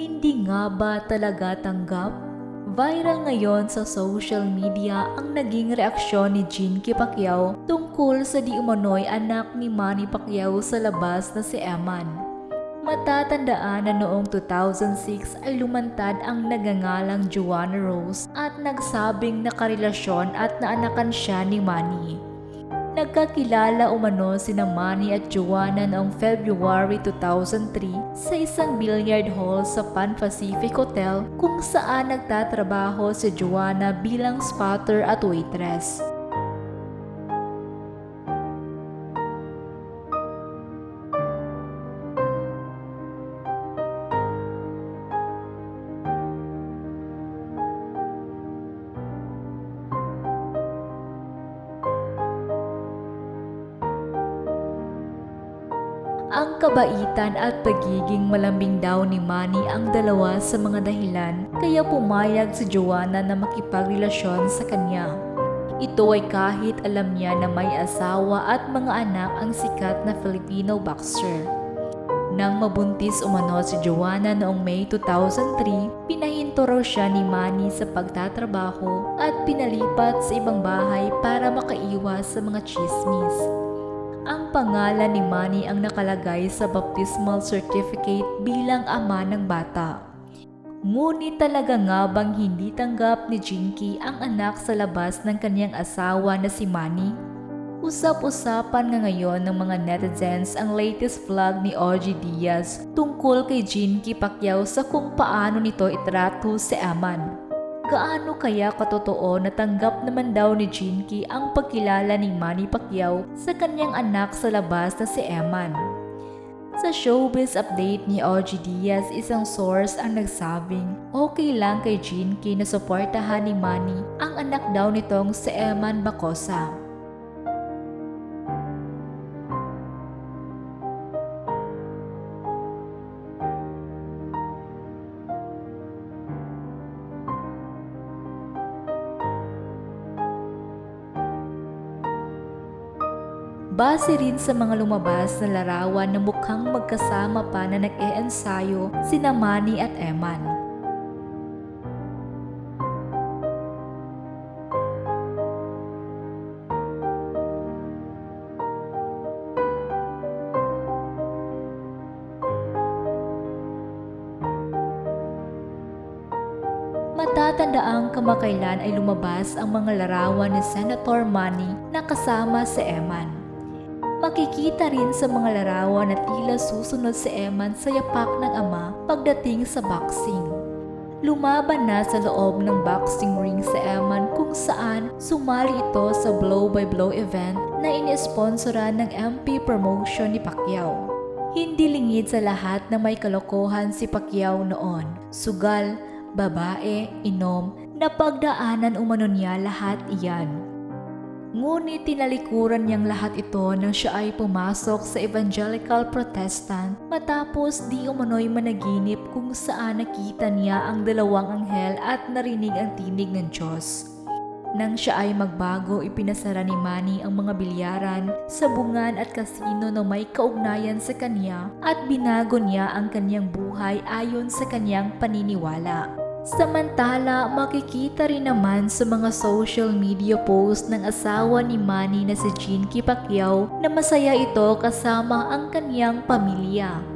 Hindi nga ba talaga tanggap? Viral ngayon sa social media ang naging reaksyon ni Jinky Pacquiao tungkol sa di umano'y anak ni Manny Pacquiao sa labas na si Eman. Matatandaan na noong 2006 ay lumantad ang nagangalang Joanna Rose at nagsabing nakarelasyon at naanakan siya ni Manny. Nagkakilala umano sina Manny at Joanna noong February 2003 sa isang billiard hall sa Pan Pacific Hotel kung saan nagtatrabaho si Joanna bilang spotter at waitress. Ang kabaitan at pagiging malambing daw ni Manny ang dalawa sa mga dahilan kaya pumayag si Joanna na makipagrelasyon sa kanya. Ito ay kahit alam niya na may asawa at mga anak ang sikat na Filipino boxer. Nang mabuntis umano si Joanna noong May 2003, pinahinto raw siya ni Manny sa pagtatrabaho at pinalipat sa ibang bahay para makaiwas sa mga chismis. Ang pangalan ni Manny ang nakalagay sa baptismal certificate bilang ama ng bata. Ngunit talaga nga bang hindi tanggap ni Jinky ang anak sa labas ng kanyang asawa na si Manny? Usap-usapan nga ngayon ng mga netizens ang latest vlog ni OG Diaz tungkol kay Jinky Pacquiao sa kung paano nito itrato si Eman. Gaano kaya katotoo na tanggap naman daw ni Jinky ang pagkilala ni Manny Pacquiao sa kanyang anak sa labas na si Eman? Sa showbiz update ni OG Diaz, isang source ang nagsabing okay lang kay Jinky na suportahan ni Manny ang anak daw nitong si Eman Bacosa. Base rin sa mga lumabas na larawan na mukhang magkasama pa na nag-e-ensayo sina Manny at Eman. Matatandaang kamakailan ay lumabas ang mga larawan ni Senator Manny na kasama si Eman. Makikita rin sa mga larawan na tila susunod si Eman sa yapak ng ama pagdating sa boxing. Lumaban na sa loob ng boxing ring si Eman kung saan sumali ito sa blow-by-blow event na iniesponsoran ng MP Promotion ni Pacquiao. Hindi lingid sa lahat na may kalokohan si Pacquiao noon. Sugal, babae, inom, napagdaanan umano niya lahat iyan. Ngunit tinalikuran niyang lahat ito nang siya ay pumasok sa Evangelical Protestant matapos di umano'y managinip kung saan nakita niya ang dalawang anghel at narinig ang tinig ng Diyos. Nang siya ay magbago, ipinasara ni Manny ang mga bilyaran, sabungan at kasino na may kaugnayan sa kanya at binago niya ang kanyang buhay ayon sa kanyang paniniwala. Samantala, makikita rin naman sa mga social media post ng asawa ni Manny na si Jinky Pacquiao na masaya ito kasama ang kanyang pamilya.